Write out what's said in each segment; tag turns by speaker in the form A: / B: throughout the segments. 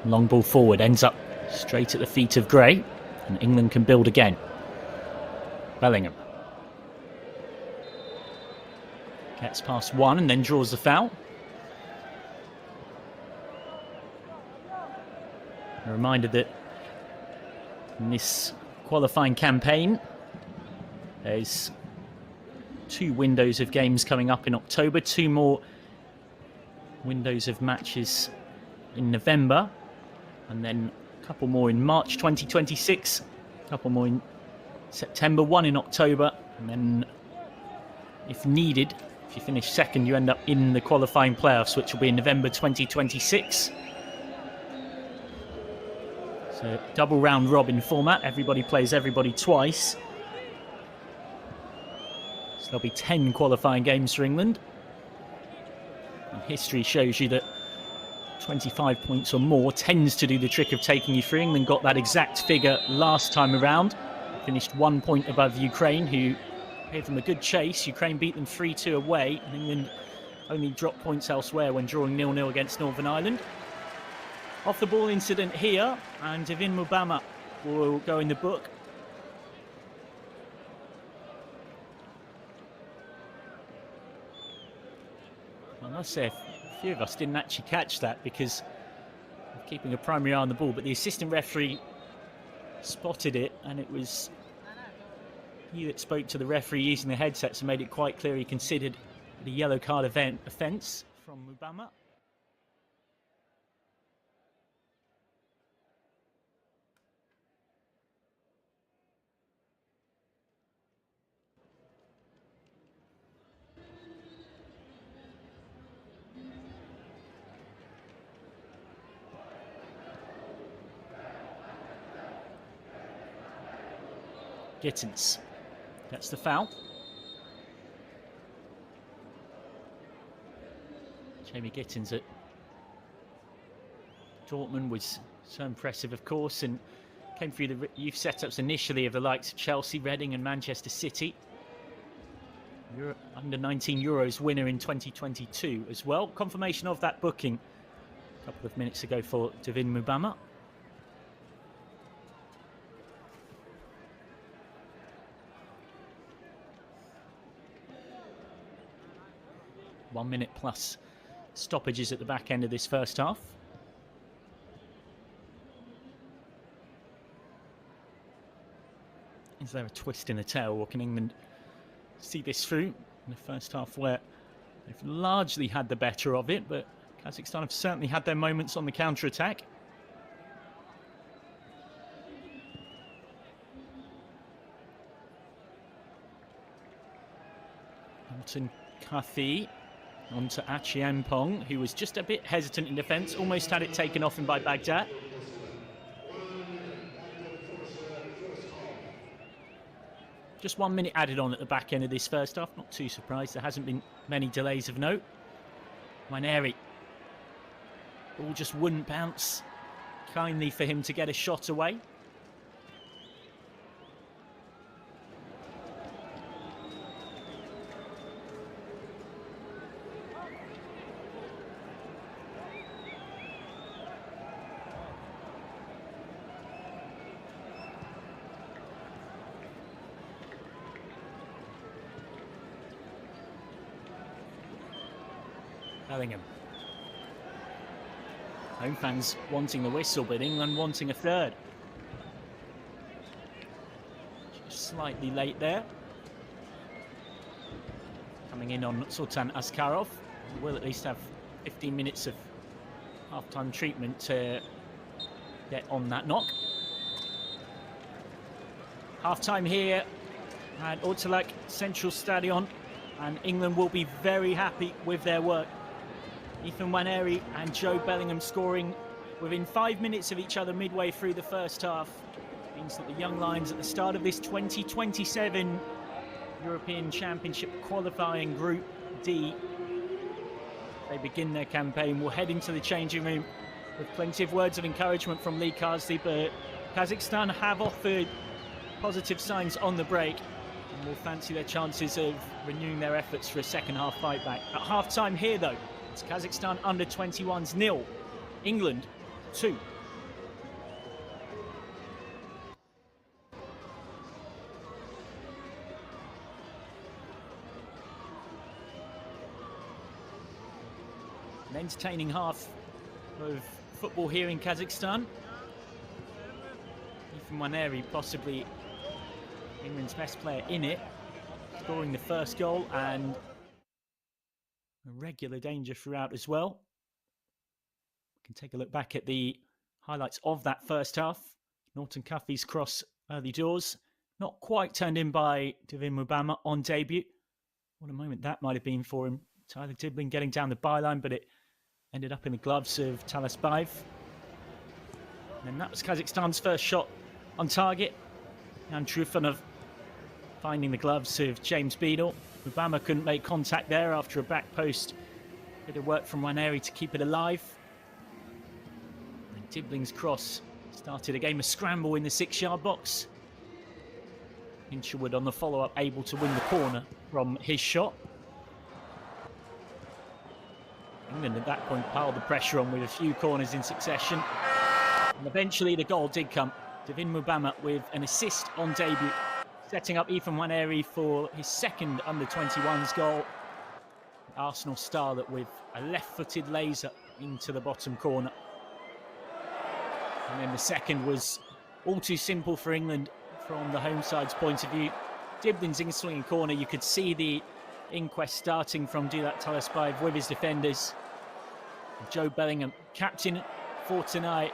A: Long ball forward, ends up straight at the feet of Gray, and England can build again. Bellingham gets past one and then draws the foul. A reminder that in this qualifying campaign, there's 2 windows of games coming up in October, 2 more windows of matches in November, and then a couple more in March 2026, a couple more in September, 1 in October, and then if needed, if you finish second, you end up in the qualifying playoffs, which will be in November 2026. So double round robin format, everybody plays everybody twice. So there'll be 10 qualifying games for England. And history shows you that 25 points or more tends to do the trick of taking you through. England got that exact figure last time around. Finished 1 point above Ukraine, who gave them a good chase. Ukraine beat them 3-2 away, and England only dropped points elsewhere when drawing 0-0 against Northern Ireland. Off the ball incident here, and Devin Mubama will go in the book. I must say, a few of us didn't actually catch that because of keeping a primary eye on the ball, but the assistant referee spotted it, and it was he that spoke to the referee using the headsets and made it quite clear he considered the yellow card offence from Mubama. Gittins gets the foul. Jamie Gittins at Dortmund was so impressive, of course, and came through the youth setups initially of the likes of Chelsea, Reading and Manchester City. Under-19 Euros winner in 2022 as well. Confirmation of that booking a couple of minutes ago for Devin Mubama. One minute plus stoppages at the back end of this first half. Is there a twist in the tail, or can England see this through in the first half where they've largely had the better of it, but Kazakhstan have certainly had their moments on the counter-attack. Anton Kafi onto Achiampong, who was just a bit hesitant in defence, almost had it taken off him by Baghdad. Just 1 minute added on at the back end of this first half. Not too surprised, there hasn't been many delays of note. Waneri, ball just wouldn't bounce kindly for him to get a shot away. Bellingham. Home fans wanting the whistle, but England wanting a third. Just slightly late there. Coming in on Sultan Askarov. We'll at least have 15 minutes of half-time treatment to get on that knock. Half-time here at Ortalık Central Stadion, and England will be very happy with their work. Ethan Waneri and Joe Bellingham scoring within 5 minutes of each other midway through the first half. Means that the Young Lions at the start of this 2027 European Championship qualifying Group D, they begin their campaign, will head into the changing room with plenty of words of encouragement from Lee Carsley, but Kazakhstan have offered positive signs on the break and will fancy their chances of renewing their efforts for a second half fight back. At half time here though, it's Kazakhstan under 21s 0, England 2. entertaining half of football here in Kazakhstan. Ethan Waneri, possibly England's best player in it, scoring the first goal, and a regular danger throughout as well. We can take a look back at the highlights of that first half. Norton Cuffey's cross early doors, not quite turned in by Davin Mubama on debut. What a moment that might have been for him. Tyler Dibling getting down the byline, but it ended up in the gloves of Talasbayev. And that was Kazakhstan's first shot on target. And Trufanov finding the gloves of James Beadle. Mubama couldn't make contact there after a back post. Bit of work from Waneri to keep it alive. And Dibling's cross started a game of scramble in the 6-yard box. Hinshelwood on the follow-up able to win the corner from his shot. England at that point piled the pressure on with a few corners in succession. And eventually the goal did come. Davin Mubama with an assist on debut, setting up Ethan Waneri for his second under-21s goal. Arsenal style that with a left-footed laser into the bottom corner. And then the second was all too simple for England from the home side's point of view. Dibling's in-swinging corner, you could see the inquest starting from Dulat Talasbayev with his defenders. Joe Bellingham, captain for tonight,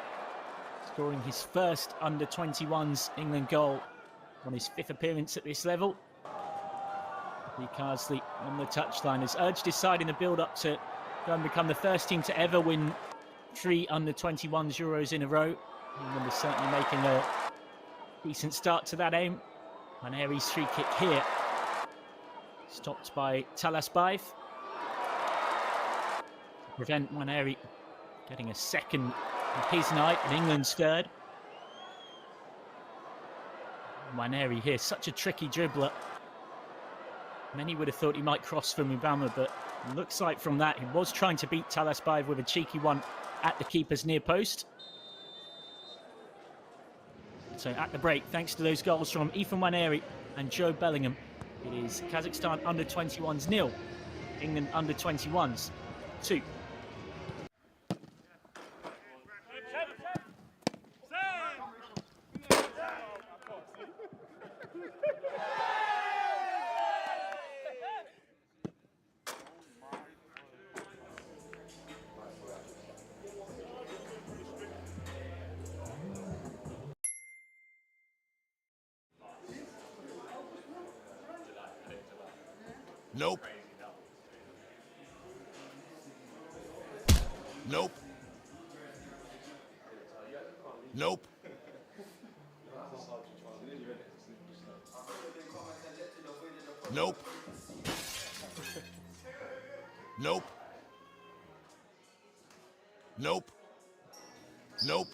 A: scoring his first under-21s England goal on his 5th appearance at this level. Lee Carsley on the touchline has urged his side in the build-up to go and become the first team to ever win 3 under-21s Euros in a row. England is certainly making a decent start to that aim. Waneri's free kick here, stopped by Talasbayev. To prevent Waneri getting a second of his night and England's third. Waneri here, such a tricky dribbler. Many would have thought he might cross for Mubama, but it looks like from that he was trying to beat Talasbayev with a cheeky one at the keeper's near post. So at the break, thanks to those goals from Ethan Waneri and Joe Bellingham, it is Kazakhstan under-21s 0, England under-21s 2.
B: Nope. Nope. Nope. Nope. Nope. Nope. Nope.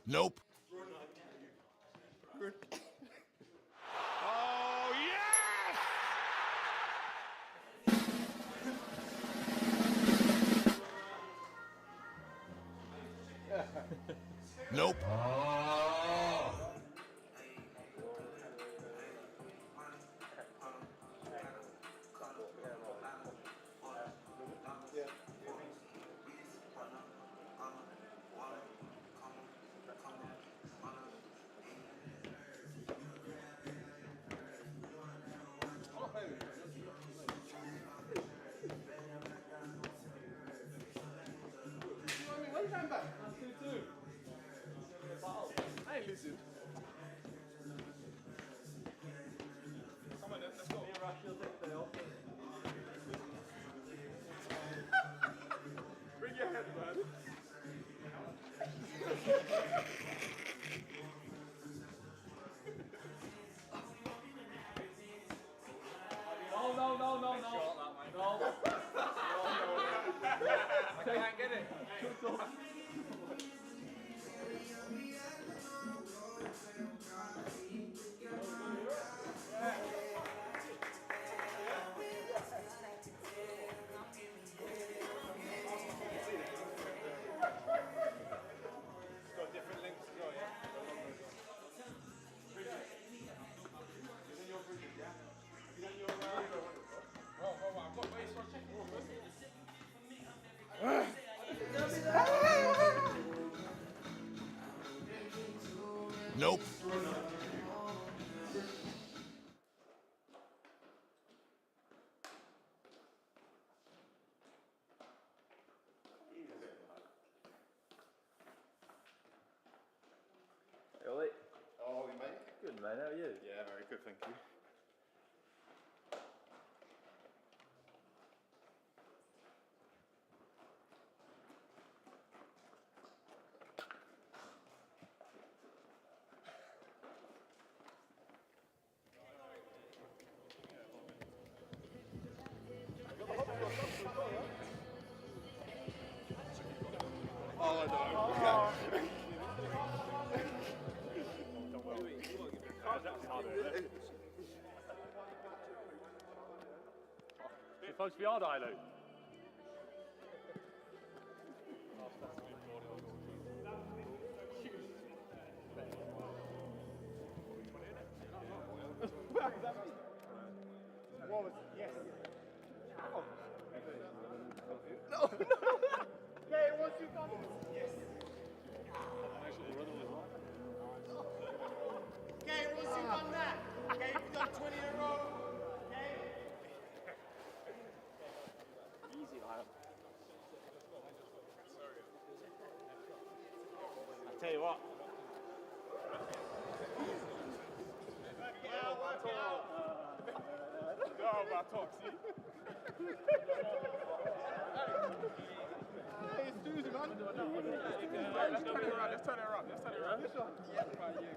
B: Nope. Oh, yes! Nope. Nope.
C: Hey, Ollie.
D: How are we, mate?
C: Good, man. How are you?
D: Yeah, very good, thank you. Oh, no.
C: You're supposed to be hard, Ilo.
D: What was yes? No, no. Okay, once you've done this. Yes. Okay, once you've done that. Okay, you've done 20 in a row. Okay.
C: Easy, Ilo. I tell you what.
D: Go, Bartok, see? Hey, it's Susie, man. Let's turn it around, let's turn it around, let's turn it around. This one? Yeah, right, yeah.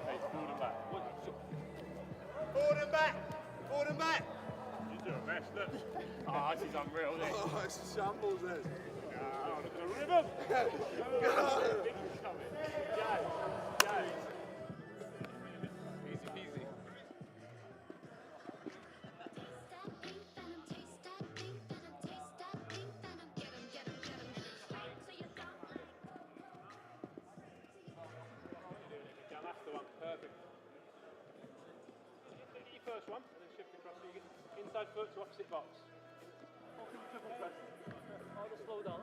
C: Hey, forward and back.
D: Forward and back! Forward and back!
C: You do a mess, look. Oh, this is unreal, isn't it?
D: Oh, it's shambles, this.
C: Oh, look at the rhythm. Big is coming. Go.
D: Easy peasy.
C: Down, that's the one. Perfect. Do your first one, and then shift across. So you get inside foot to opposite box. Triple press. Oh, just slow down.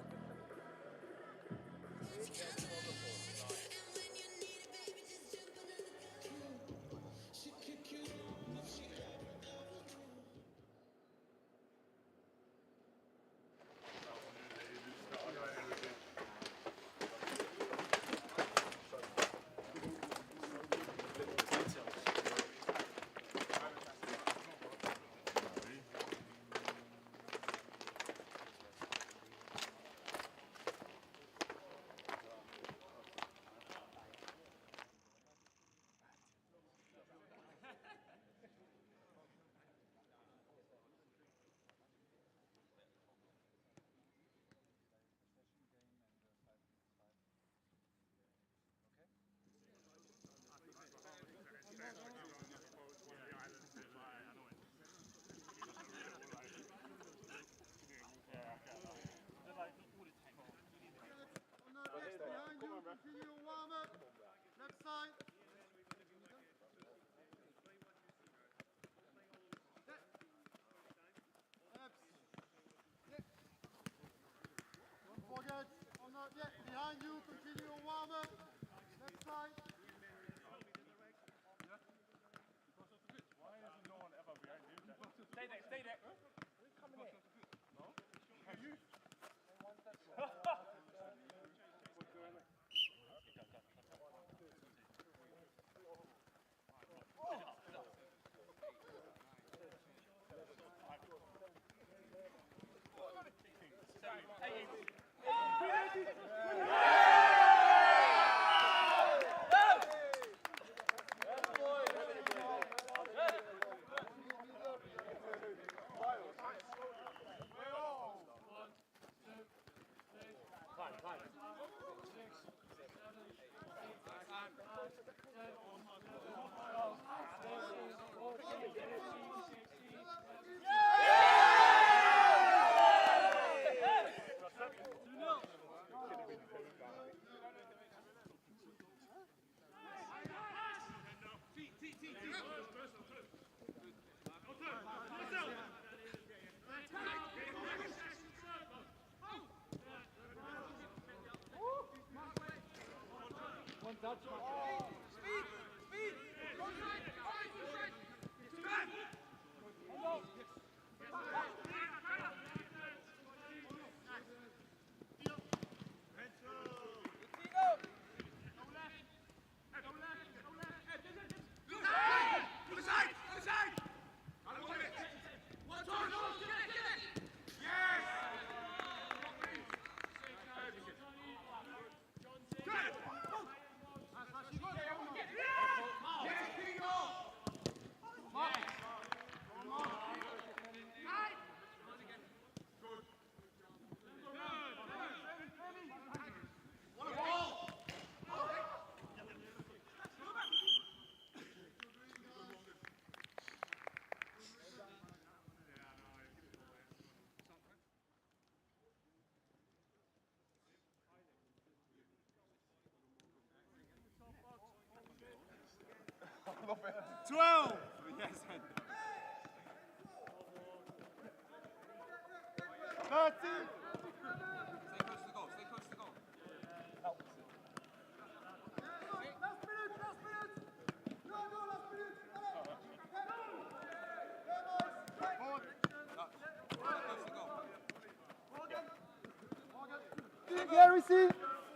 E: Yeah, receive.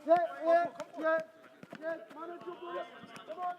E: Yeah. Manage your ball. Come on.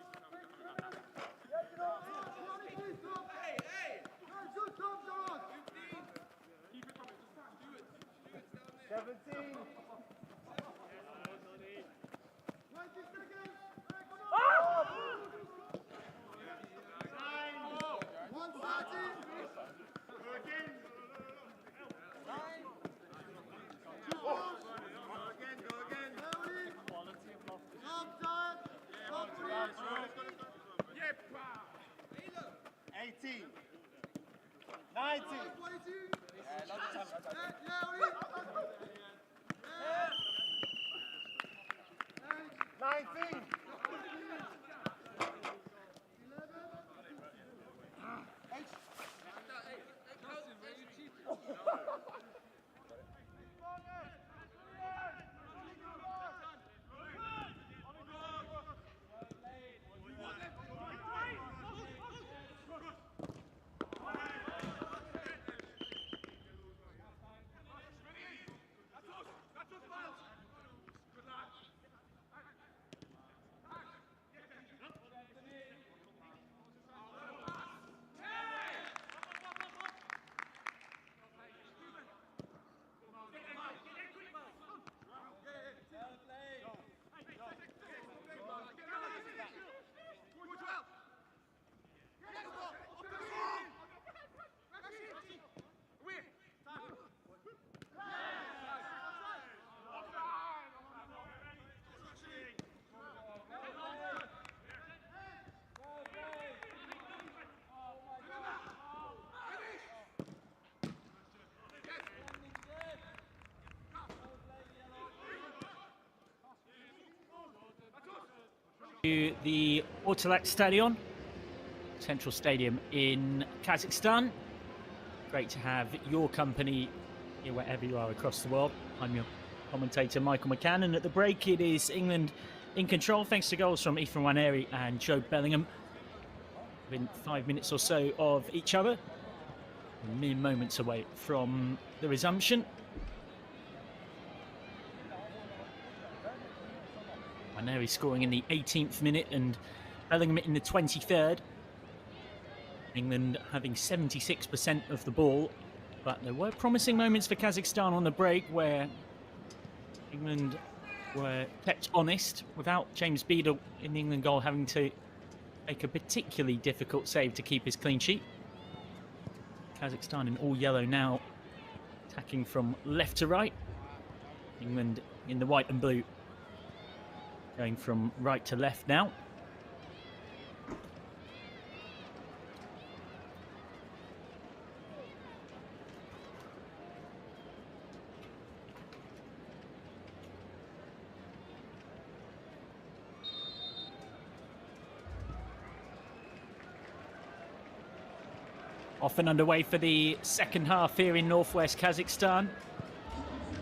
A: To the Ortalak Stadion, Central Stadium in Kazakhstan. Great to have your company here wherever you are across the world. I'm your commentator, Michael McCann, and at the break it is England in control thanks to goals from Ethan Nwaneri and Joe Bellingham. Within 5 minutes or so of each other, mere moments away from the resumption. Nwaneri scoring in the 18th minute and Bellingham in the 23rd. England having 76% of the ball, but there were promising moments for Kazakhstan on the break where England were kept honest without James Beadle in the England goal having to make a particularly difficult save to keep his clean sheet. Kazakhstan in all yellow now, attacking from left to right. England in the white and blue, going from right to left now. Off and underway for the second half here in northwest Kazakhstan.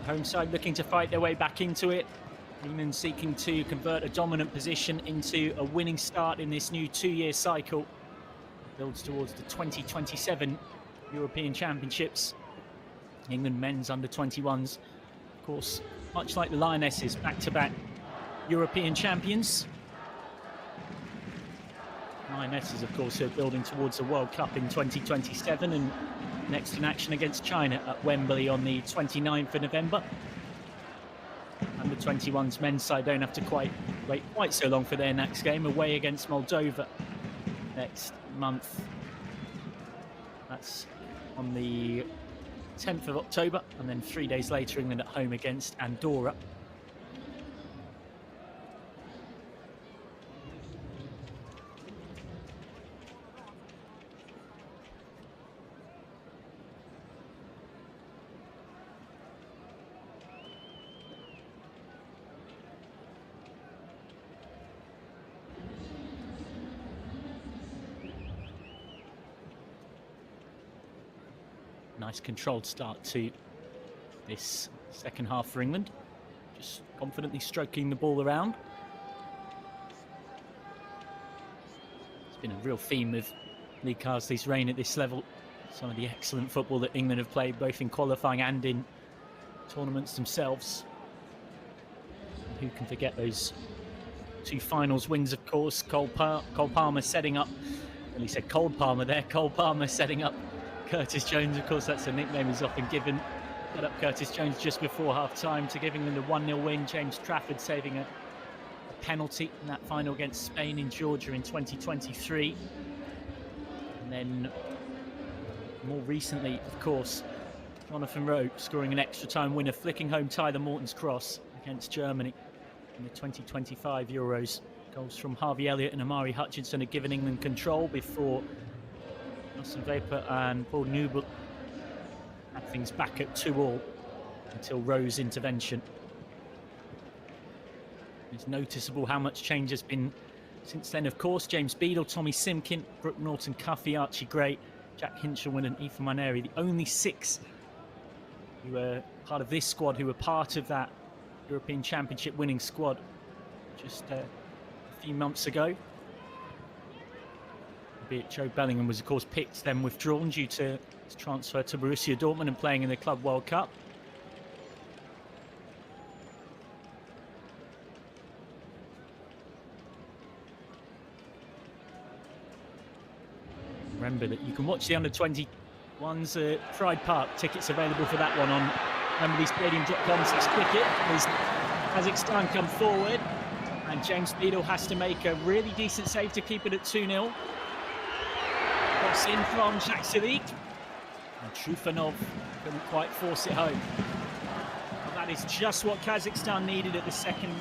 A: Home side looking to fight their way back into it. England seeking to convert a dominant position into a winning start in this new 2-year cycle. Builds towards the 2027 European Championships. England men's under 21s, of course, much like the Lionesses, back-to-back European champions. Lionesses, of course, are building towards the World Cup in 2027 and next in action against China at Wembley on the 29th of November. Under 21s men's side don't have to wait quite so long for their next game, away against Moldova next month. That's on the 10th of October, and then 3 days later England at home against Andorra. Nice controlled start to this second half for England. Just confidently stroking the ball around. It's been a real theme of Lee Carsley's reign at this level. Some of the excellent football that England have played, both in qualifying and in tournaments themselves. Who can forget those 2 finals wins, of course. Cole Palmer setting up, well, he said Cold Palmer there, Cole Palmer setting up Curtis Jones. Of course, that's a nickname he's often given. Set up Curtis Jones just before half-time to give England a 1-0 win. James Trafford saving a penalty in that final against Spain in Georgia in 2023. And then more recently, of course, Jonathan Rowe scoring an extra-time winner, flicking home Tyler Morton's cross against Germany in the 2025 Euros. Goals from Harvey Elliott and Amari Hutchinson had given England control before Nelson Vapor and Paul Newell had things back at 2-2 until Rowe's intervention. It's noticeable how much change has been since then, of course. James Beadle, Tommy Simkin, Brooke Norton-Cuffy, Archie Gray, Jack Hinchelwood and Ethan Maneri, the only 6 who were part of this squad who were part of that European Championship winning squad just a few months ago. Albeit Joe Bellingham was, of course, picked, then withdrawn due to his transfer to Borussia Dortmund and playing in the Club World Cup. Remember that you can watch the under-21s at Pride Park. Tickets available for that one on WembleyStadium.com/ticket. As Kazakhstan come forward, and James Beadle has to make a really decent save to keep it at 2-0. Cross in from Jacques Salik, and Trufanov couldn't quite force it home. Well, that is just what Kazakhstan needed at the second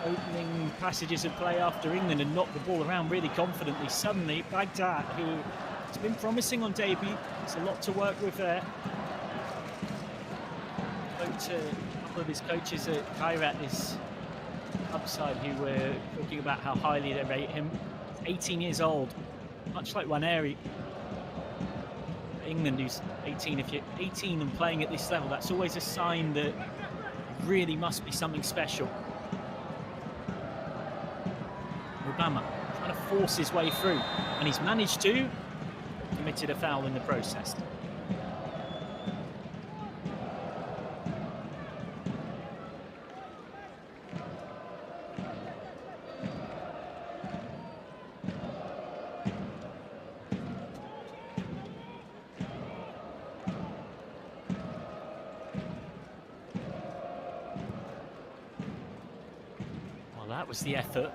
A: opening passages of play after England and knocked the ball around really confidently. Suddenly, Baghdad, who has been promising on debut, there's a lot to work with there. Spoke to a couple of his coaches at Kairat, his upside, who were talking about how highly they rate him. He's 18 years old, much like Waneri. England, who's 18, if you're 18 and playing at this level, that's always a sign that it really must be something special. Obama trying to force his way through, and he's managed to, committed a foul in the process. Well, that was the effort.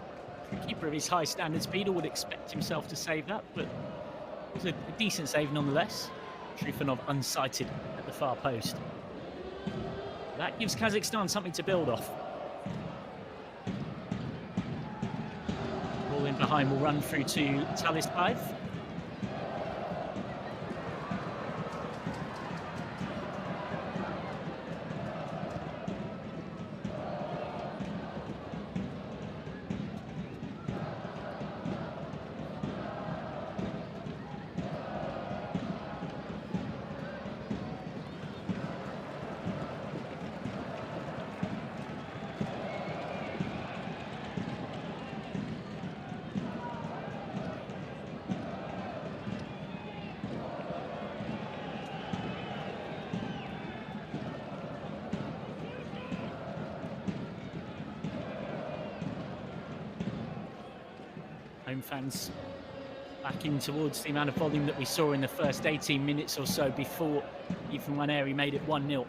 A: Keeper of his high standards, Beadle would expect himself to save that, but it was a decent save nonetheless. Trufanov unsighted at the far post. That gives Kazakhstan something to build off. Ball in behind will run through to Talisbayev. Home fans back in towards the amount of volume that we saw in the first 18 minutes or so before Ethan Waneri made it 1-0.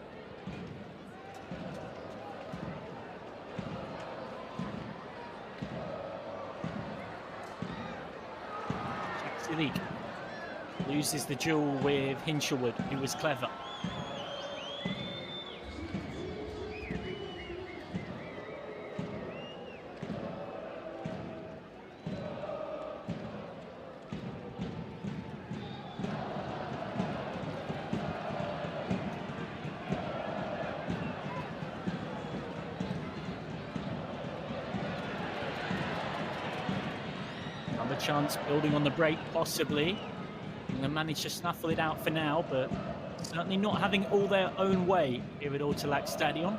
A: Silik loses the duel with Hinshelwood, who was clever. Another chance building on the break, possibly. And they managed to snuffle it out for now, but certainly not having all their own way here at Ortolak Stadion.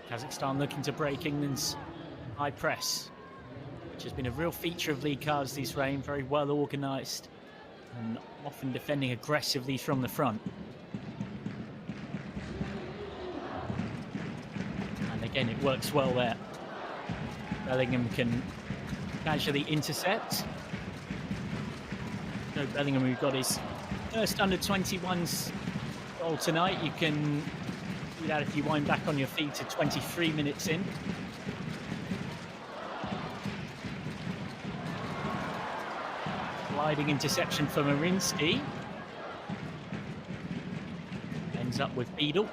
A: Kazakhstan looking to break England's high press, which has been a real feature of Lee Karsdy's reign, very well organised and often defending aggressively from the front. And again, it works well there. Bellingham can casually intercept. Joe Bellingham, who got his first under-21s goal tonight. You can see that if you wind back on your feet to 23 minutes in. Sliding interception for Marinsky. Ends up with Beadle.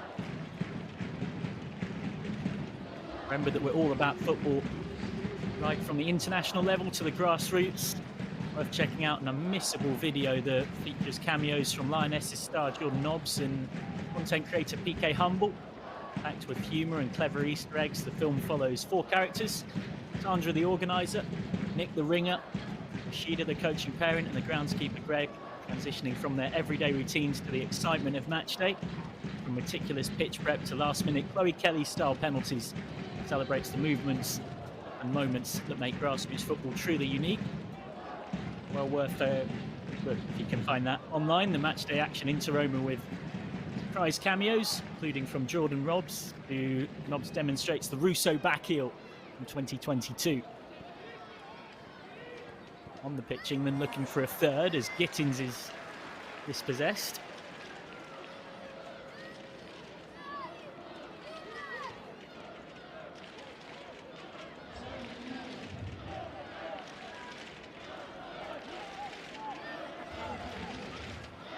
A: Remember that we're all about football, right from the international level to the grassroots. Worth checking out an unmissable video that features cameos from Lionesses star Jordan Nobbs and content creator PK Humble. Packed with humour and clever Easter eggs, the film follows 4 characters: Sandra the organiser, Nick the ringer, Rashida the coaching parent, and the groundskeeper Greg, transitioning from their everyday routines to the excitement of match day. From meticulous pitch prep to last-minute Chloe Kelly-style penalties, it celebrates the movements and moments that make grassroots football truly unique. Well worth a look if you can find that online. The matchday action into Roma with surprise cameos, including from Jordan Nobbs, who Nobbs demonstrates the Russo back heel from 2022. On the pitch, England looking for a third as Gittins is dispossessed.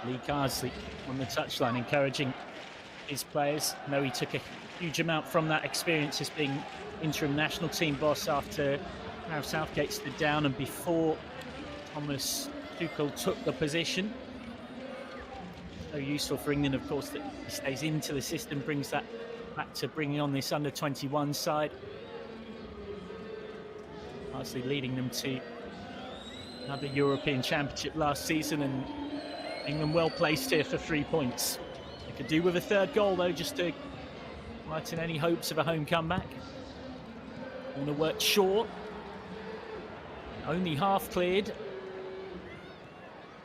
A: Lee Karsdy on the touchline, encouraging his players. I know he took a huge amount from that experience as being interim national team boss after Gareth Southgate stood down and before Thomas Tuchel took the position. So useful for England, of course, that he stays into the system, brings that back to bringing on this under-21 side. Largely leading them to another European Championship last season, and England well placed here for 3 points. They could do with a third goal though, just to lighten any hopes of a home comeback. Corner worked short, only half cleared.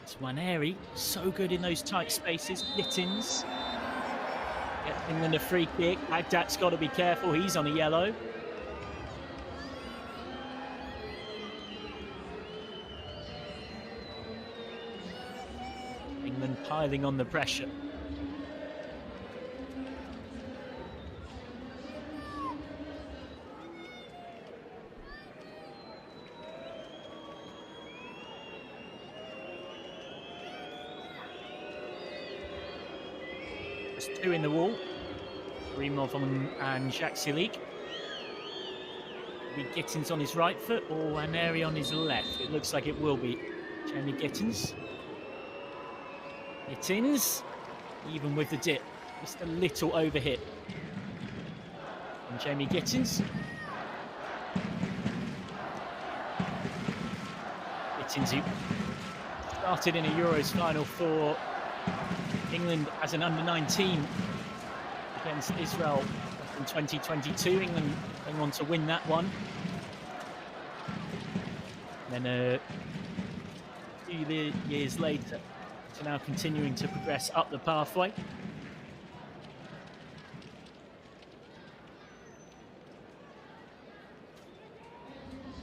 A: It's Waneri, so good in those tight spaces. Gittins gets England a free kick. Bagdat's got to be careful, he's on a yellow. England piling on the pressure. There's 2 in the wall. Rimov and Jacques Silik. Will be Gittins on his right foot or Waneri on his left? It looks like it will be Jamie Gittins. Gittins, even with the dip, just a little overhit. And Jamie Gittins. Gittins, who started in a Euros final for England as an under-19 against Israel in 2022. England going on to win that one. Then a few years later, to now continuing to progress up the pathway.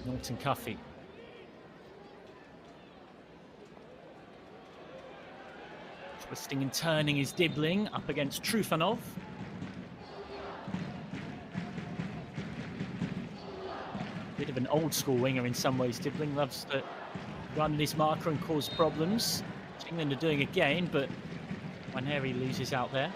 A: Norton Cuffy. Twisting and turning is Dibbling up against Trufanov. Bit of an old school winger in some ways. Dibbling loves to run his marker and cause problems. Which England are doing again, but Waneri loses out there.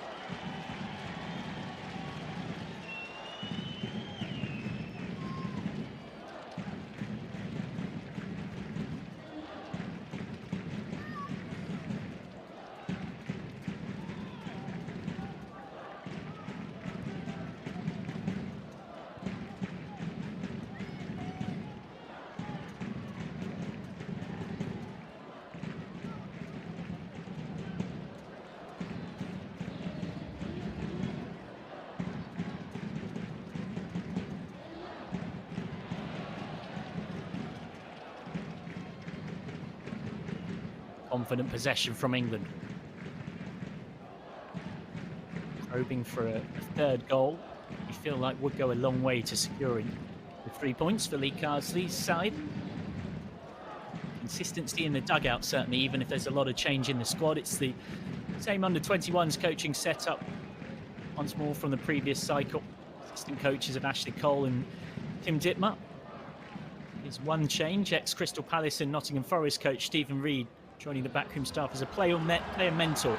A: Confident possession from England. Probing for a third goal, you feel like would go a long way to securing the 3 points for Lee Carsley's side. Consistency in the dugout, certainly, even if there's a lot of change in the squad. It's the same under-21s coaching setup once more from the previous cycle. Assistant coaches of Ashley Cole and Tim Dittmer. There's one change, ex-Crystal Palace and Nottingham Forest coach Stephen Reid joining the backroom staff as a player mentor.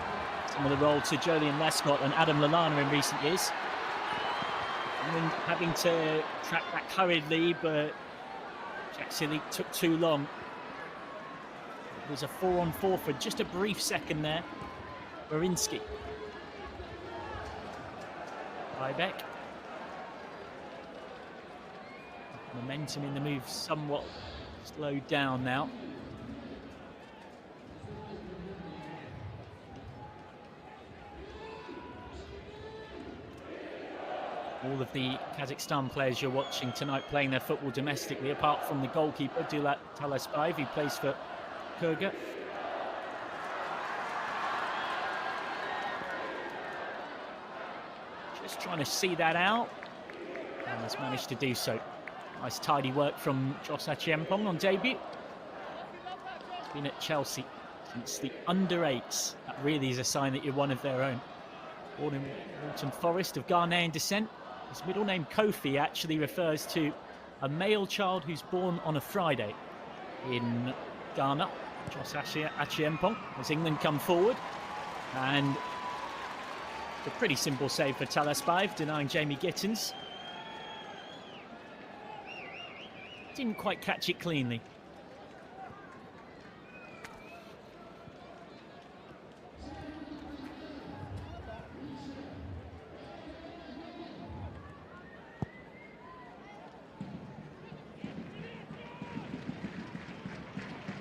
A: Similar role to Jolyon Lescott and Adam Lallana in recent years. And having to track back hurriedly, but Jack Silly took too long. It was a 4-on-4 for just a brief second there. Borinsky. Rybeck. Momentum in the move somewhat slowed down now. All of the Kazakhstan players you're watching tonight playing their football domestically, apart from the goalkeeper, Dulat Talasbayev, who plays for Kurga. Just trying to see that out, and has managed to do so. Nice tidy work from Jos Achiempong on debut. He's been at Chelsea since the under-8s. That really is a sign that you're one of their own. Born in Walton Forest, of Ghanaian descent. His middle name Kofi actually refers to a male child who's born on a Friday in Ghana. Jos Achiempong, as England come forward. And a pretty simple save for Talasbayev, denying Jamie Gittins. Didn't quite catch it cleanly.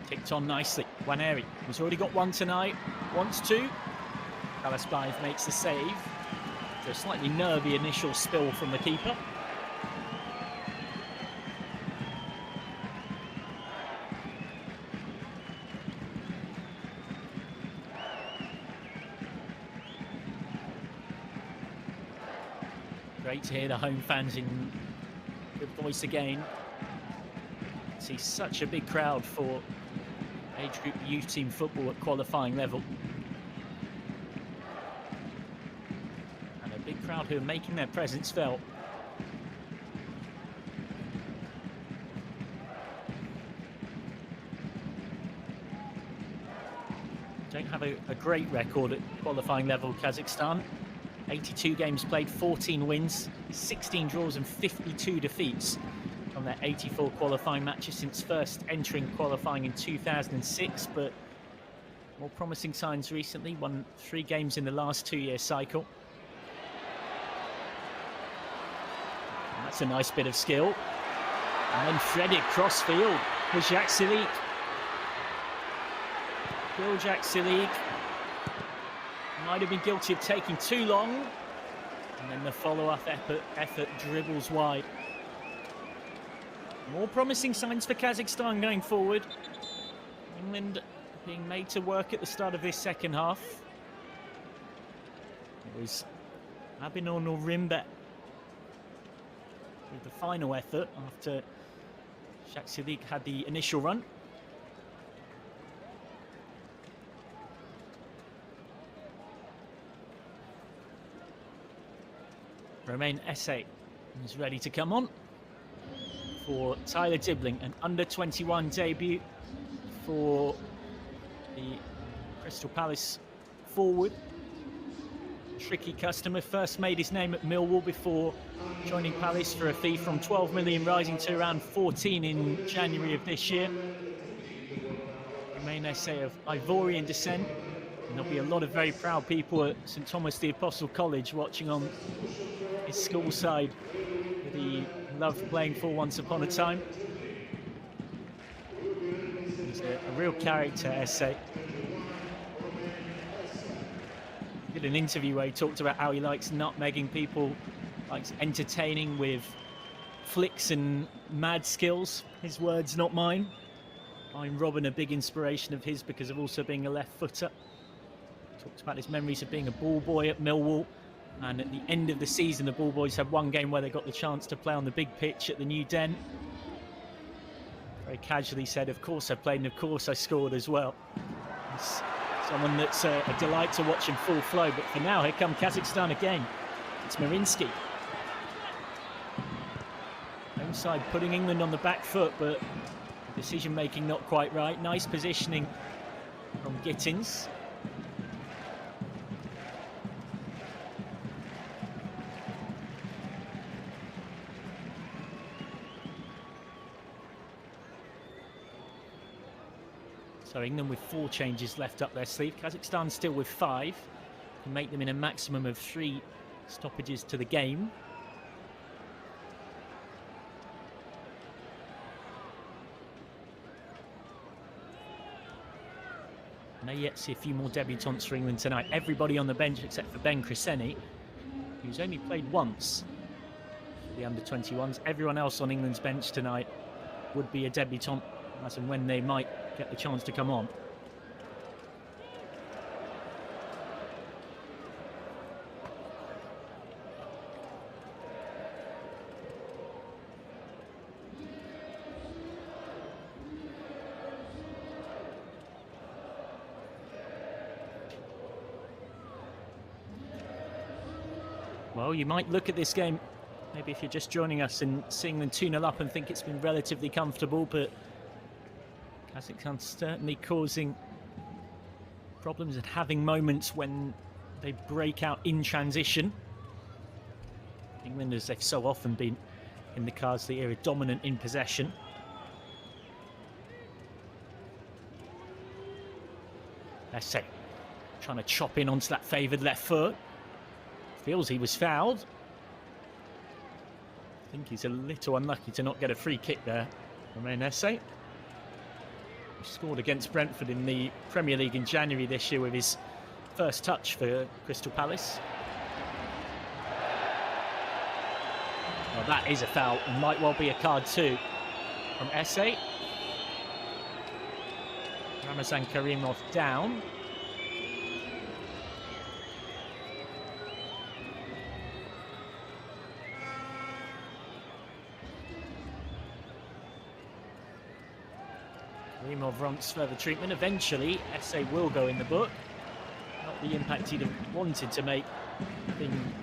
A: Ticked on nicely. Waneri, who's already got one tonight, wants two. Talasbayev makes the save. After a slightly nervy initial spill from the keeper. Great to hear the home fans in good voice again. See such a big crowd for age group youth team football at qualifying level. And a big crowd who are making their presence felt. Don't have a great record at qualifying level, Kazakhstan. 82 games played, 14 wins, 16 draws and 52 defeats from their 84 qualifying matches since first entering qualifying in 2006, but more promising signs recently. Won 3 games in the last 2-year cycle. And that's a nice bit of skill. And then threaded crossfield for Jacques Silic. Biljak Silig might have been guilty of taking too long. And then the follow-up effort dribbles wide. More promising signs for Kazakhstan going forward. England being made to work at the start of this second half. It was Abinor Norimbe with the final effort after Shaksilik had the initial run. Romain Esse is ready to come on for Tyler Dibling, an under-21 debut for the Crystal Palace forward. Tricky customer, first made his name at Millwall before joining Palace for a fee from 12 million rising to around 14 in January of this year. Romain Esse of Ivorian descent, and there'll be a lot of very proud people at St Thomas the Apostle College watching on his school side that he loved playing for once upon a time. He's a real character, Esse. Did an interview where he talked about how he likes nutmegging people, likes entertaining with flicks and mad skills. His words, not mine. I'm Robin, a big inspiration of his because of also being a left footer. Talked about his memories of being a ball boy at Millwall, and at the end of the season the ball boys had one game where they got the chance to play on the big pitch at the new Den. Very casually said, of course I played and of course I scored as well. He's someone that's a delight to watch in full flow, but for now here come Kazakhstan again. It's Marinsky. Home side putting England on the back foot, but decision making not quite right. Nice positioning from Gittins. So England with 4 changes left up their sleeve. Kazakhstan still with 5. Can make them in a maximum of 3 stoppages to the game. May yet see a few more debutants for England tonight. Everybody on the bench except for Ben Cresceni, who's only played once for the under-21s. Everyone else on England's bench tonight would be a debutant as and when they might get the chance to come on. Well, you might look at this game, maybe if you're just joining us and seeing them 2-0 up and think it's been relatively comfortable, but Kazakhstan certainly causing problems and having moments when they break out in transition. England, as they've so often been in the Carsley era, dominant in possession. Esse trying to chop in onto that favoured left foot. Feels he was fouled. I think he's a little unlucky to not get a free kick there. Romain Esse scored against Brentford in the Premier League in January this year with his first touch for Crystal Palace. Well, that is a foul and might well be a card too from Esse. Ramazan Karimov down. Karimov wants further treatment. Eventually, Esse will go in the book. Not the impact he'd have wanted to make, having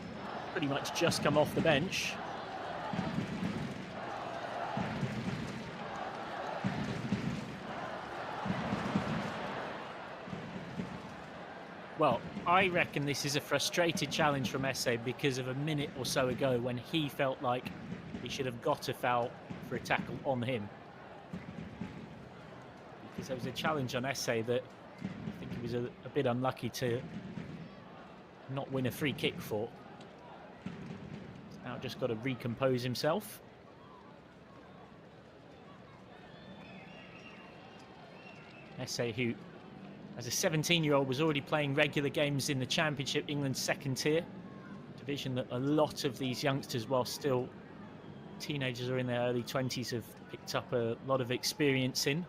A: pretty much just come off the bench. Well, I reckon this is a frustrated challenge from Esse because of a minute or so ago when he felt like he should have got a foul for a tackle on him. Because there was a challenge on Esse that I think he was a bit unlucky to not win a free kick for. He's now just got to recompose himself. Esse, who as a 17-year-old, was already playing regular games in the Championship, England's second tier division that a lot of these youngsters, while still teenagers or in their early 20s, have picked up a lot of experience in.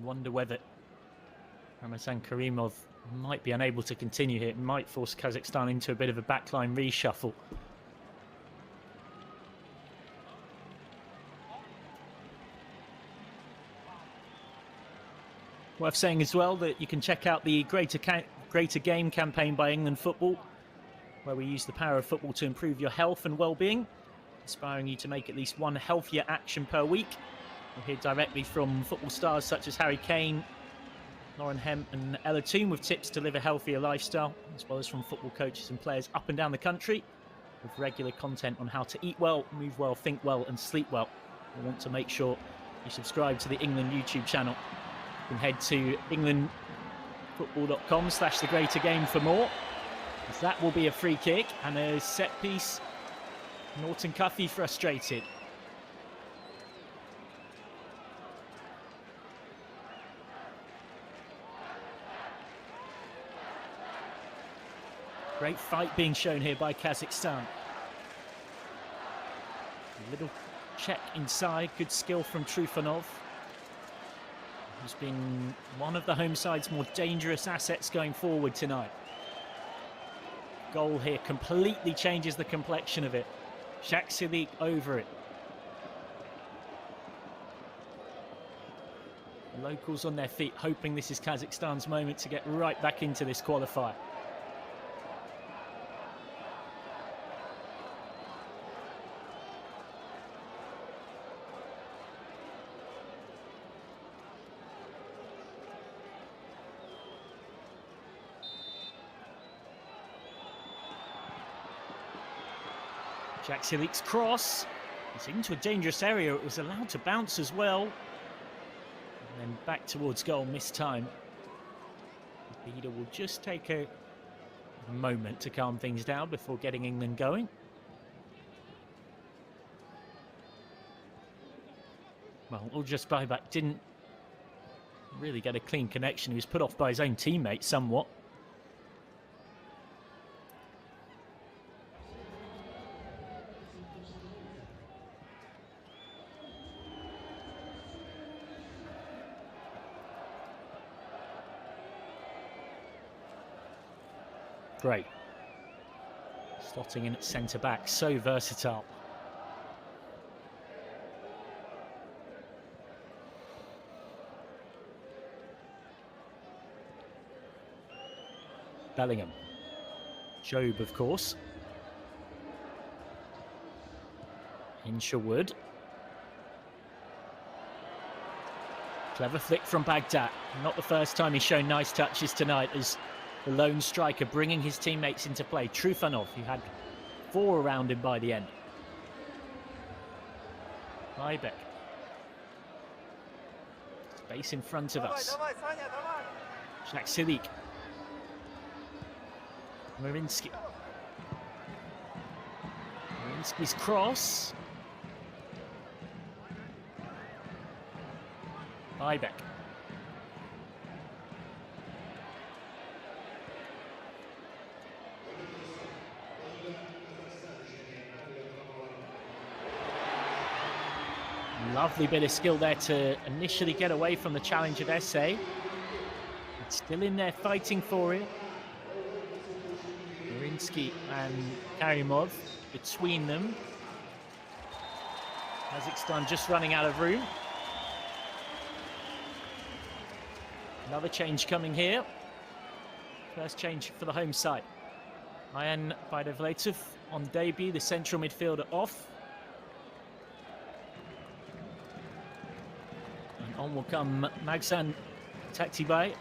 A: Wonder whether Ramazan Karimov might be unable to continue here. It might force Kazakhstan into a bit of a backline reshuffle. Worth saying as well that you can check out the Greater Game campaign by England Football, where we use the power of football to improve your health and well-being, inspiring you to make at least one healthier action per week. We'll hear directly from football stars such as Harry Kane, Lauren Hemp and Ella Toon with tips to live a healthier lifestyle, as well as from football coaches and players up and down the country, with regular content on how to eat well, move well, think well and sleep well. We want to make sure you subscribe to the England YouTube channel. You can head to englandfootball.com/thegreatergame for more, as that will be a free kick and a set piece. Norton Cuffy frustrated. Great fight being shown here by Kazakhstan. A little check inside, good skill from Trufanov, who's been one of the home side's more dangerous assets going forward tonight. Goal here completely changes the complexion of it. Shaksilik over it. The locals on their feet, hoping this is Kazakhstan's moment to get right back into this qualifier. Shaksilik's cross. It's into a dangerous area. It was allowed to bounce as well. And then back towards goal, missed time. Bida will just take a moment to calm things down before getting England going. Well, Uljas Baybak didn't really get a clean connection. He was put off by his own teammate somewhat. Great. Slotting in at centre-back, so versatile. Bellingham. Job, of course. Hinshawood. Clever flick from Baghdad. Not the first time he's shown nice touches tonight as the lone striker bringing his teammates into play. Trufanov, who had 4 around him by the end. Baybak. Space in front of us. Shaksilik. Marinsky. Marinsky's cross. Baybak. Lovely bit of skill there to initially get away from the challenge of Essay. It's still in there fighting for it. Marinsky and Karimov between them. Kazakhstan just running out of room. Another change coming here. First change for the home side. Ayan Baydavletov on debut, the central midfielder off. On will come Magsan Taktibay,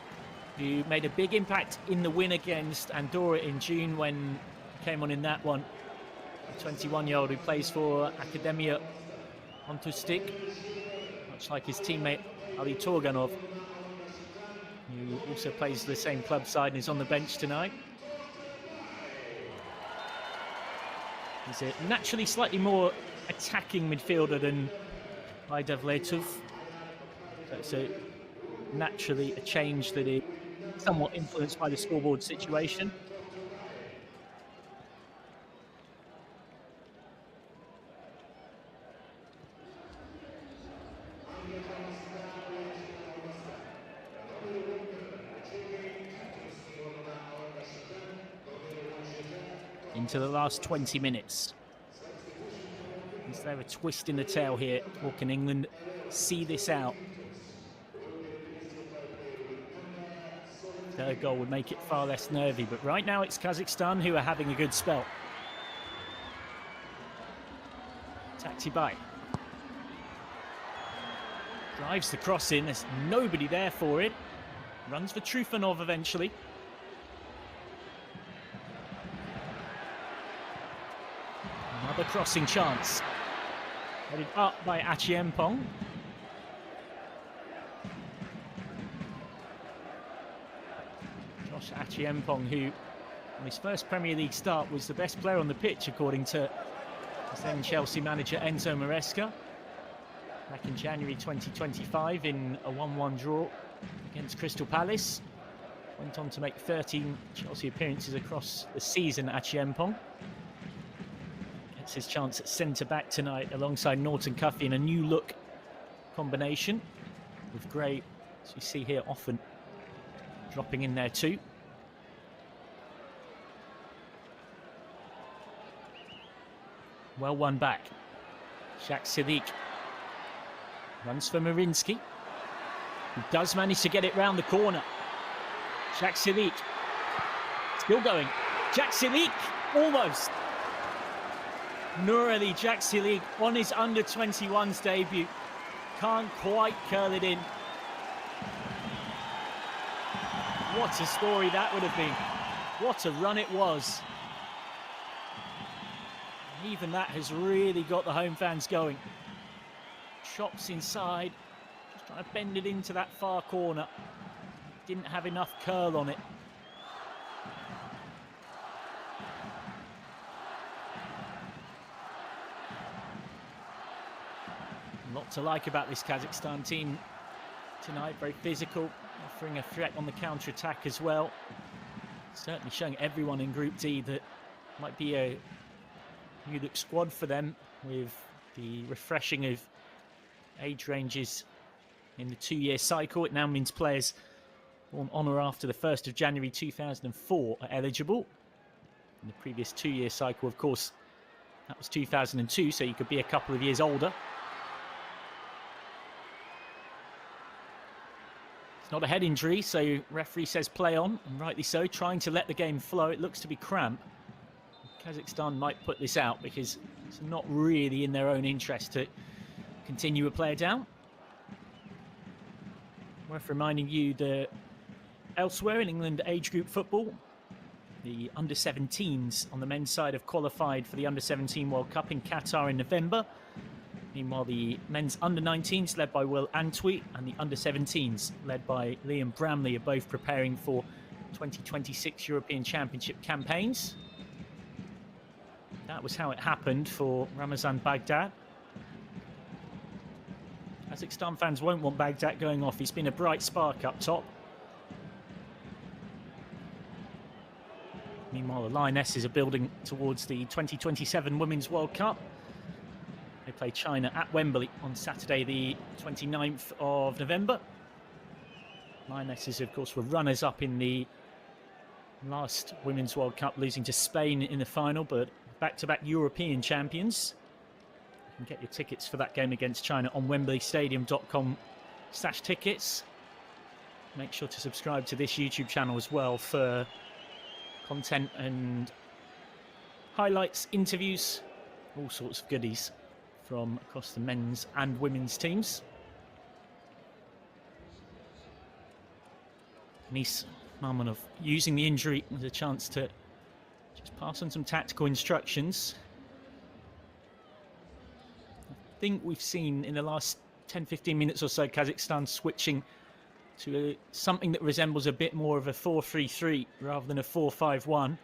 A: who made a big impact in the win against Andorra in June when he came on in that one. A 21-year-old who plays for Akademia Ontustik, much like his teammate Ali Torganov, who also plays the same club side and is on the bench tonight. He's a naturally slightly more attacking midfielder than Aydavletov. So naturally a change that is somewhat influenced by the scoreboard situation. Into the last 20 minutes. Is there a twist in the tail here, or can England see this out? Third goal would make it far less nervy, but right now it's Kazakhstan who are having a good spell. Taxibai drives the cross in, there's nobody there for it. Runs for Trufanov eventually. Another crossing chance. Headed up by Achiempong. Josh Achiempong, who on his first Premier League start was the best player on the pitch, according to his then Chelsea manager Enzo Maresca. Back in January 2025 in a 1-1 draw against Crystal Palace. Went on to make 13 Chelsea appearances across the season, Achiempong. Gets his chance at centre-back tonight alongside Norton Cuffy in a new look combination with Gray, as you see here, often dropping in there too. Well won back. Shaq Sidik runs for Marinsky, who does manage to get it round the corner. Shaq Sidik still going. Jack Silik almost. Nurali Jack Silik on his under-21s debut. Can't quite curl it in. What a story that would have been. What a run it was. Even that has really got the home fans going. Chops inside, just trying to bend it into that far corner. Didn't have enough curl on it. A lot to like about this Kazakhstan team tonight. Very physical, offering a threat on the counter-attack as well. Certainly showing everyone in Group D that might be a new look squad for them, with the refreshing of age ranges in the 2-year cycle. It now means players born on or after the 1st of January 2004 are eligible. In the previous 2-year cycle, of course, that was 2002, so you could be a couple of years older. It's not a head injury, so referee says play on, and rightly so, trying to let the game flow. It looks to be cramp. Kazakhstan might put this out because it's not really in their own interest to continue a player down. Worth reminding you that elsewhere in England age group football, the under-17s on the men's side have qualified for the under-17 World Cup in Qatar in November. Meanwhile, the men's under-19s led by Will Antwi and the under-17s led by Liam Bramley are both preparing for 2026 European Championship campaigns. That was how it happened for Ramazan Baghdad. Kazakhstan fans won't want Baghdad going off. He's been a bright spark up top. Meanwhile, the Lionesses are building towards the 2027 Women's World Cup. They play China at Wembley on Saturday, the 29th of November. Lionesses, of course, were runners-up in the last Women's World Cup, losing to Spain in the final, but back-to-back European champions. You can get your tickets for that game against China on wembley.stadium.com/tickets. Make sure to subscribe to this YouTube channel as well for content and highlights, interviews, all sorts of goodies from across the men's and women's teams. Anis Mamonov using the injury as a chance to just pass on some tactical instructions. I think we've seen in the last 10-15 minutes or so Kazakhstan switching to something that resembles a bit more of a 4-3-3 rather than a 4-5-1.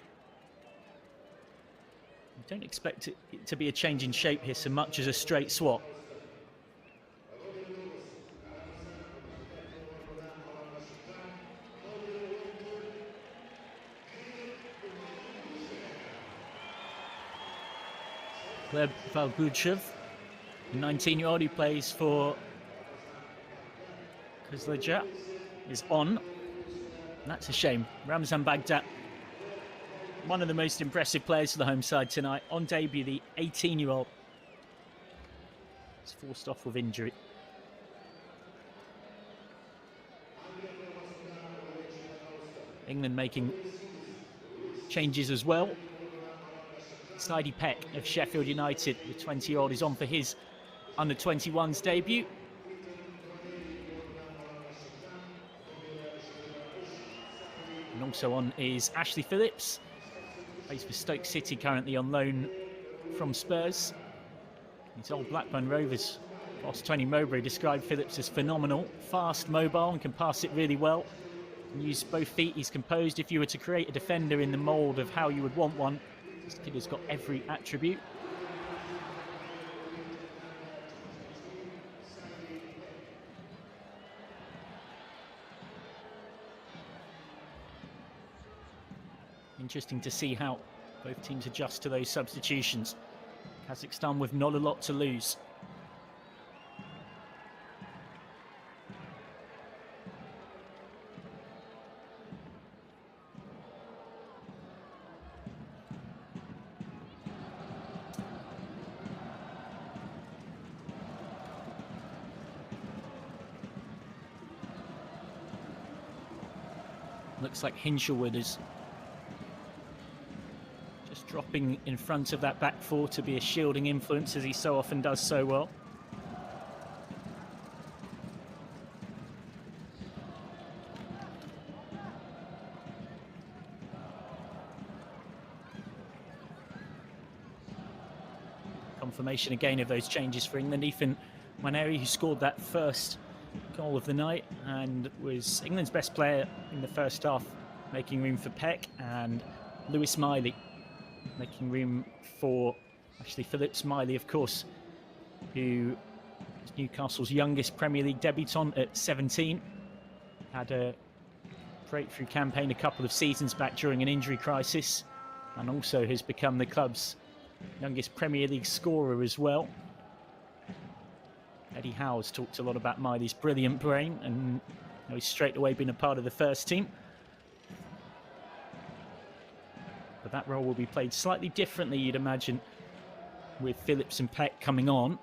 A: Don't expect it to be a change in shape here so much as a straight swap. Gleb Valguchev, the 19-year-old who plays for Kazakhstan, is on. And that's a shame. Ramzan Baghdad, one of the most impressive players for the home side tonight. On debut, the 18-year-old is forced off with injury. England making changes as well. Saidi Peck of Sheffield United, the 20-year-old, is on for his under-21s debut. And also on is Ashley Phillips. Plays for Stoke City, currently on loan from Spurs. His old Blackburn Rovers boss Tony Mowbray described Phillips as phenomenal, fast, mobile, and can pass it really well. And use both feet. He's composed. If you were to create a defender in the mould of how you would want one, this kid has got every attribute. Interesting to see how both teams adjust to those substitutions. Kazakhstan with not a lot to lose. Looks like Hinshelwood is just dropping in front of that back four to be a shielding influence, as he so often does so well. Confirmation again of those changes for England. Ethan Nwaneri, who scored that first goal of the night and was England's best player in the first half, making room for Peck, and Lewis Miley making room for Ashley Phillips. Miley, of course, who is Newcastle's youngest Premier League debutant at 17. Had a breakthrough campaign a couple of seasons back during an injury crisis, and also has become the club's youngest Premier League scorer as well. Eddie Howe's talked a lot about Miley's brilliant brain, and he's straight away been a part of the first team. But that role will be played slightly differently, you'd imagine, with Phillips and Peck coming on.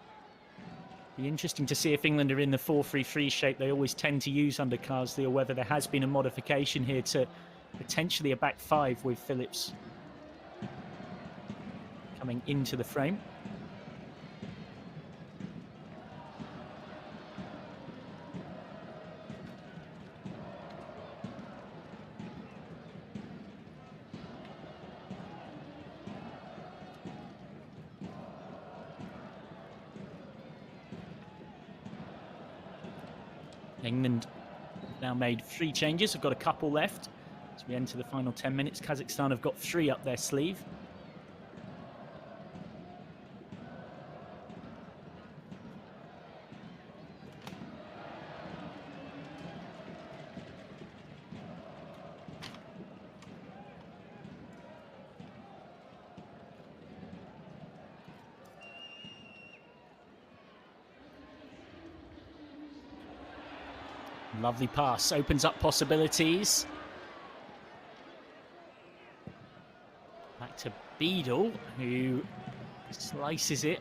A: Be interesting to see if England are in the 4-3-3 shape they always tend to use under Carsley, or whether there has been a modification here to potentially a back five with Phillips coming into the frame. England now made 3 changes. Have got a couple left as we enter the final 10 minutes. Kazakhstan have got 3 up their sleeve. Lovely pass, opens up possibilities. Back to Beadle, who slices it.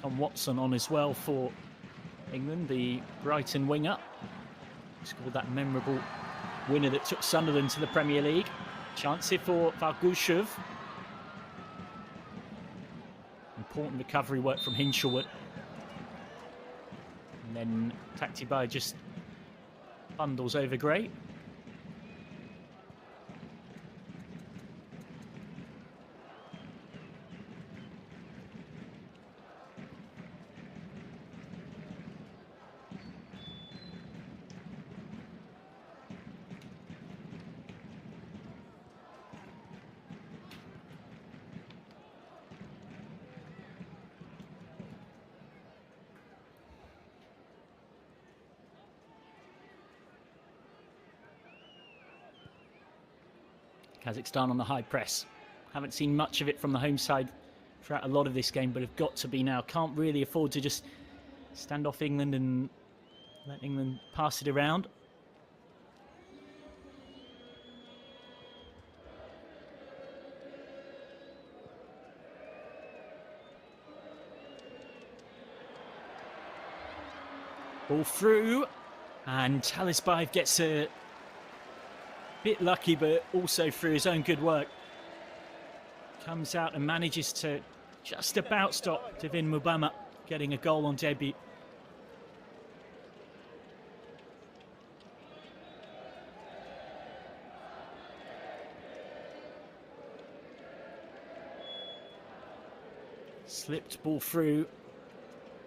A: Tom Watson on as well for England, the Brighton winger. Scored that memorable winner that took Sunderland to the Premier League. Chance here for Valguchev. Important recovery work from Hinshelwood. And then Taktibai just bundles over Gray. Kazakhstan on the high press. Haven't seen much of it from the home side throughout a lot of this game, but have got to be now. Can't really afford to just stand off England and let England pass it around. Ball through, and Talisbayev gets a bit lucky, but also through his own good work. Comes out and manages to just about stop Devin Mubama getting a goal on debut. Slipped ball through.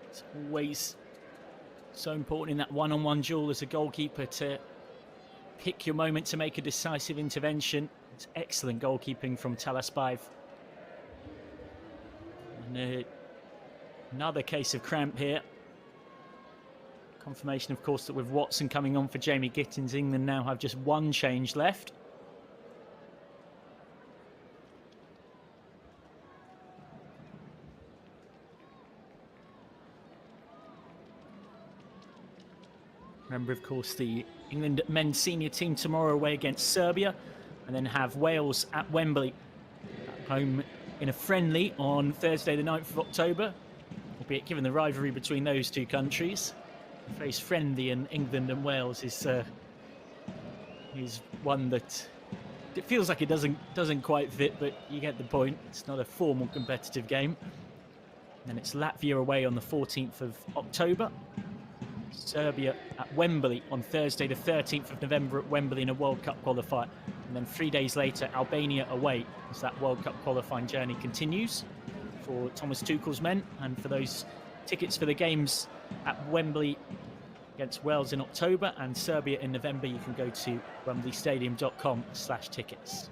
A: It's always so important in that one-on-one duel as a goalkeeper to pick your moment to make a decisive intervention. It's excellent goalkeeping from Talisbayev. And another case of cramp here. Confirmation, of course, that with Watson coming on for Jamie Gittins, England now have just one change left. Remember, of course, the England men's senior team tomorrow away against Serbia, and then have Wales at Wembley, at home in a friendly on Thursday the 9th of October, albeit given the rivalry between those two countries. The phrase friendly in England and Wales is one that it feels like it doesn't quite fit, but you get the point. It's not a formal competitive game. And then it's Latvia away on the 14th of October. Serbia at Wembley on Thursday the 13th of November at Wembley in a World Cup qualifier. And then 3 days later, Albania away as that World Cup qualifying journey continues for Thomas Tuchel's men. And for those tickets for the games at Wembley against Wales in October and Serbia in November, you can go to wembleystadium.com/tickets.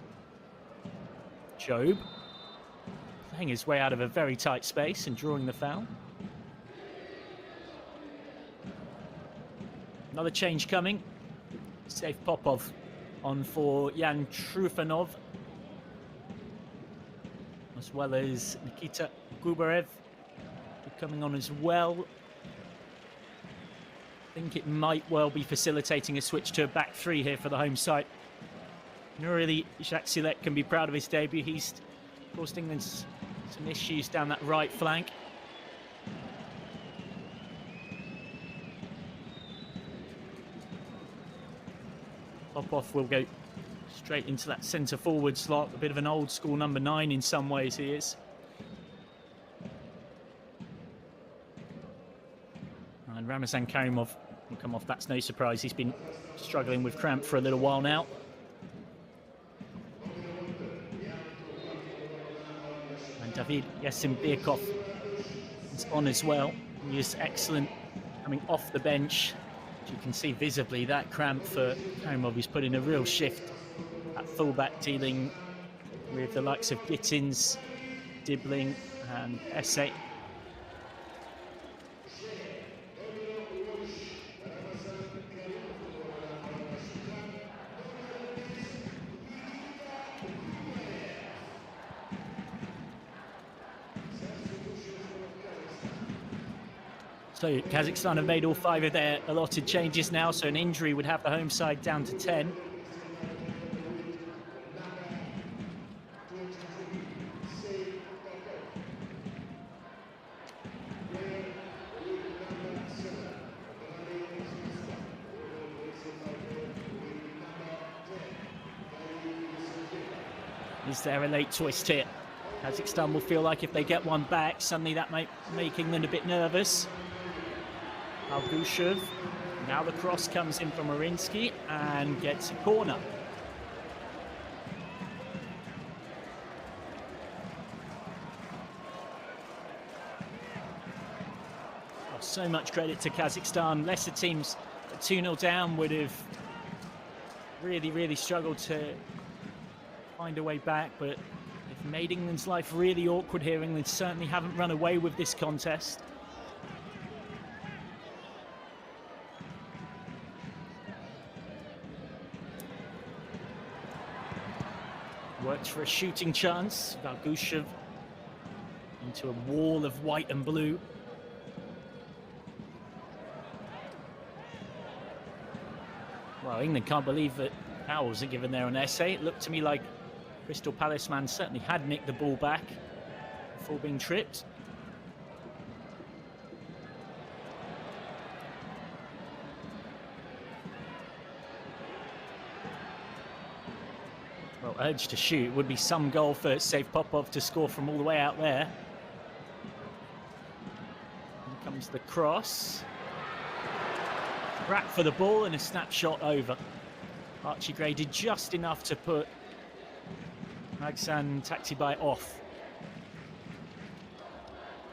A: Job playing his way out of a very tight space and drawing the foul. Another change coming. Safe Popov on for Jan Trufanov, as well as Nikita Gubarev coming on as well. I think it might well be facilitating a switch to a back three here for the home side. Nurali Jaksilek can be proud of his debut. He's caused England some issues down that right flank. Popov will go straight into that centre forward slot. A bit of an old school number 9 in some ways he is. And Ramazan Karimov will come off. That's no surprise. He's been struggling with cramp for a little while now. And David Yasimbekov is on as well. He is excellent coming off the bench. You can see visibly that cramp for Karimov. He's put in a real shift at fullback, dealing with the likes of Gittins, Dibbling and Esse. So Kazakhstan have made all 5 of their allotted changes now, so an injury would have the home side down to 10. Is there a late twist here? Kazakhstan will feel like if they get one back, suddenly that might make England a bit nervous. Algushev, now the cross comes in from Marinsky and gets a corner. Oh, so much credit to Kazakhstan. Lesser teams at 2-0 down would have really struggled to find a way back, but they've made England's life really awkward here. England certainly haven't run away with this contest. Worked for a shooting chance. Valgushev into a wall of white and blue. Well, England can't believe that foul wasn't given there on Essay. It looked to me like Crystal Palace man certainly had nicked the ball back before being tripped. Well, urged to shoot. Would be some goal for Save Popov to score from all the way out there. Here comes the cross. Crack for the ball and a snapshot over. Archie Gray did just enough to put Magsan Taxibai off.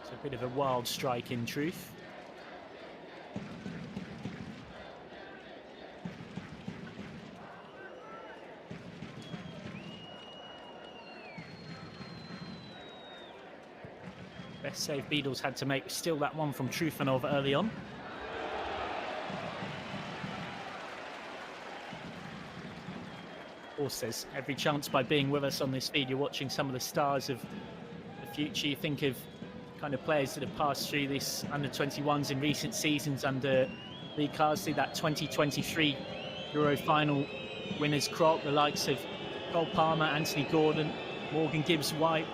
A: It's a bit of a wild strike in truth. Best save Beadles had to make was still that one from Trufanov early on. Of course, there's every chance by being with us on this feed. You're watching some of the stars of the future. You think of kind of players that have passed through this under-21s in recent seasons under Lee Carsley, that 2023 Euro final winners crop, the likes of Cole Palmer, Anthony Gordon, Morgan Gibbs-White,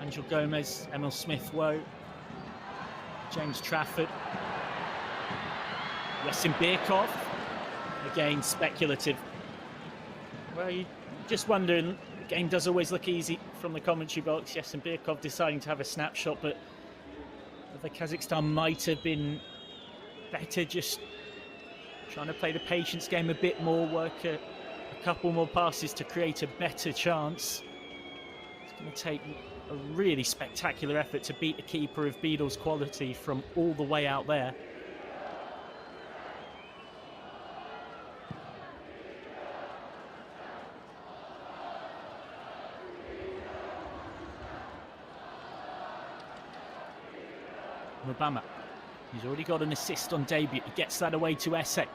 A: Angel Gomez, Emil Smith-Rowe, James Trafford, Yasin Birkov, again speculative. Well, you just wonder, the game does always look easy from the commentary box. Yasin Birkov deciding to have a snapshot, but the Kazakhstan might have been better, just trying to play the patience game a bit more, work a couple more passes to create a better chance. It's going to take a really spectacular effort to beat the keeper of Beadle's quality from all the way out there. Obama, he's already got an assist on debut. He gets that away to Essay.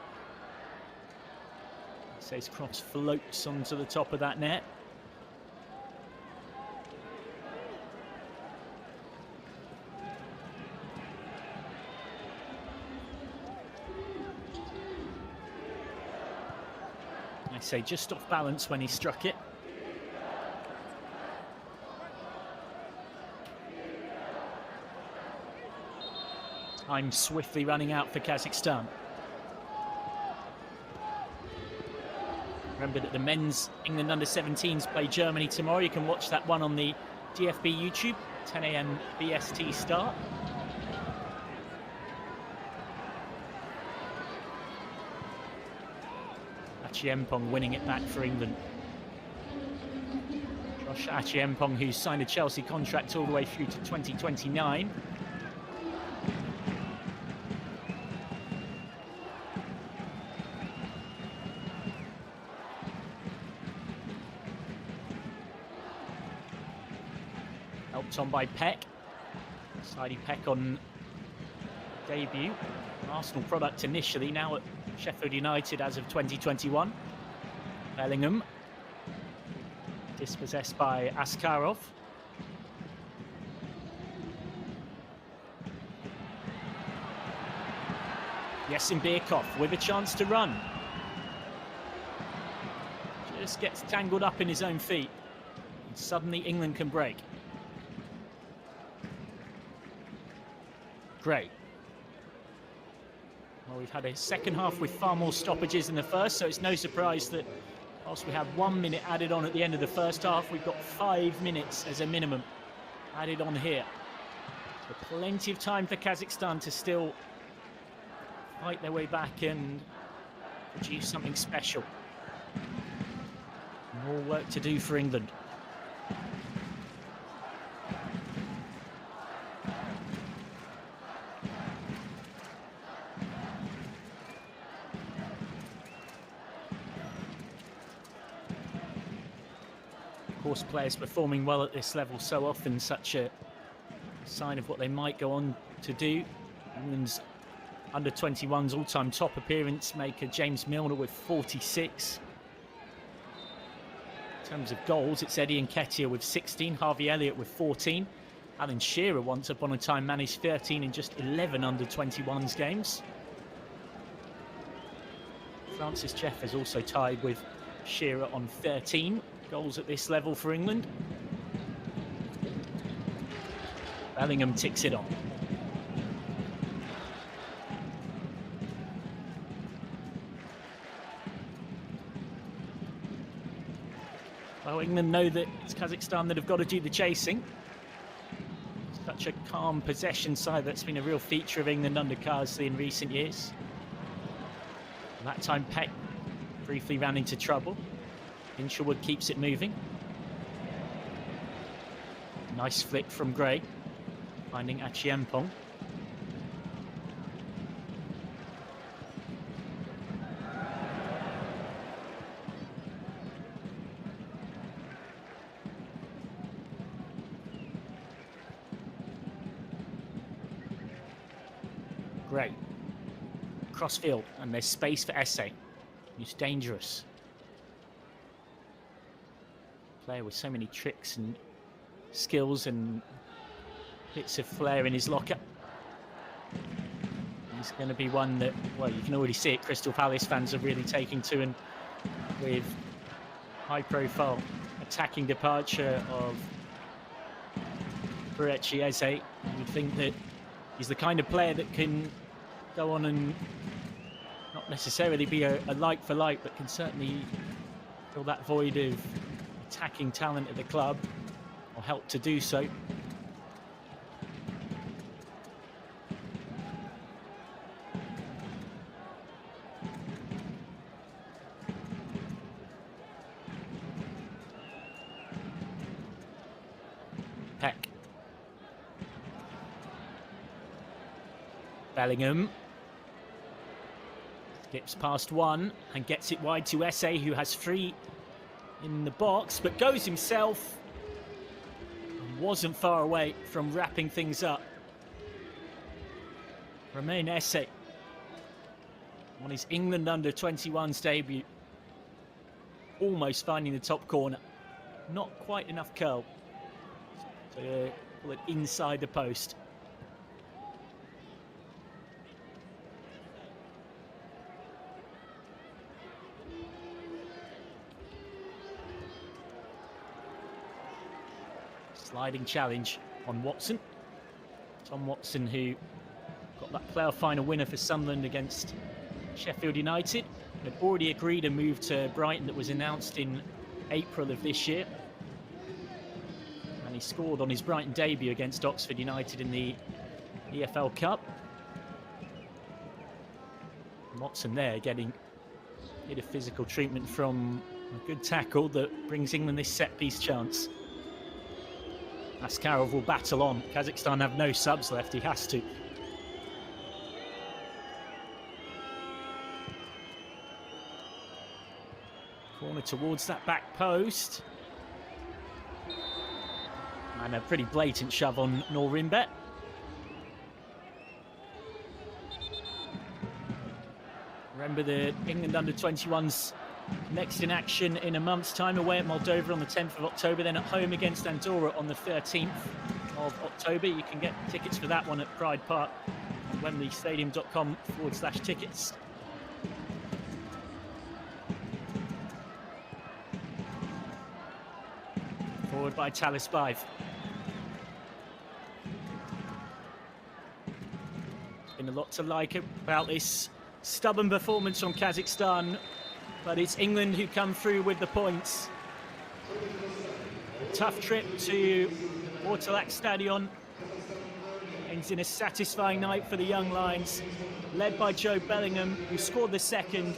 A: Essay's cross floats onto the top of that net. Essay just off balance when he struck it. Time swiftly running out for Kazakhstan. Remember that the men's England under-17s play Germany tomorrow. You can watch that one on the DFB YouTube, 10 AM BST start. Achiempong winning it back for England. Josh Achiempong, who's signed a Chelsea contract all the way through to 2029. Helped on by Peck. Sidey Peck on debut. Arsenal product initially, now at Sheffield United as of 2021. Bellingham. Dispossessed by Askarov. Yasin Birkov with a chance to run. Just gets tangled up in his own feet. And suddenly England can break. Great. Well, we've had a second half with far more stoppages than the first, so it's no surprise that whilst we have 1 minute added on at the end of the first half, we've got 5 minutes as a minimum added on here. So plenty of time for Kazakhstan to still fight their way back and produce something special. More work to do for England. Of course, players performing well at this level so often such a sign of what they might go on to do. England's under-21's all-time top appearance maker James Milner with 46. In terms of goals, it's Eddie Nketiah with 16, Harvey Elliott with 14. Alan Shearer once upon a time managed 13 in just 11 under-21s games. Francis Jeff is also tied with Shearer on 13 goals at this level for England. Bellingham ticks it on. Well, England know that it's Kazakhstan that have got to do the chasing. Such a calm possession side that's been a real feature of England under Carsley in recent years. That time Peck briefly ran into trouble. Hinshelwood keeps it moving. Nice flick from Gray, finding Achiampong. Gray. Crossfield, and there's space for Esse, who's dangerous. Player with so many tricks and skills and bits of flair in his locker. He's going to be one that, well, you can already see it, Crystal Palace fans are really taking to, and with high-profile attacking departure of Burechi Eze, you'd think that he's the kind of player that can go on and not necessarily be a like for like, but can certainly fill that void of attacking talent at the club, or help to do so. Peck. Bellingham. Skips past one and gets it wide to Esse, who has three in the box, but goes himself. Wasn't far away from wrapping things up. Romain Esse on his England under-21s debut. Almost finding the top corner. Not quite enough curl to pull it inside the post. Sliding challenge on Watson. Tom Watson, who got that playoff final winner for Sunderland against Sheffield United, had already agreed a move to Brighton that was announced in April of this year. And he scored on his Brighton debut against Oxford United in the EFL Cup. Watson there getting a bit of physical treatment from a good tackle that brings England this set-piece chance. Askarov will battle on. Kazakhstan have no subs left, he has to. Corner towards that back post. And a pretty blatant shove on Norimbet. Remember the England under-21s next in action in a month's time, away at Moldova on the 10th of October, then at home against Andorra on the 13th of October. You can get tickets for that one at Pride Park on wembley.com/tickets. Forward by Talis Bive. There's been a lot to like about this stubborn performance from Kazakhstan, but it's England who come through with the points. Tough trip to Ortalak Stadion. Ends in a satisfying night for the young Lions, led by Joe Bellingham, who scored the second,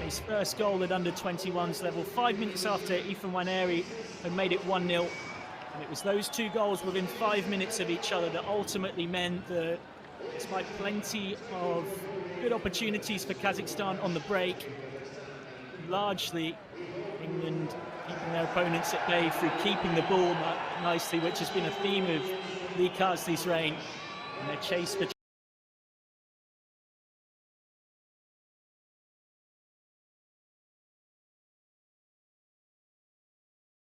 A: his first goal at under-21s level, 5 minutes after Ethan Waneri had made it 1-0. And it was those two goals within 5 minutes of each other that ultimately meant that, despite plenty of good opportunities for Kazakhstan on the break, largely England keeping their opponents at bay through keeping the ball nicely, which has been a theme of Lee Carsley's reign, and their chase for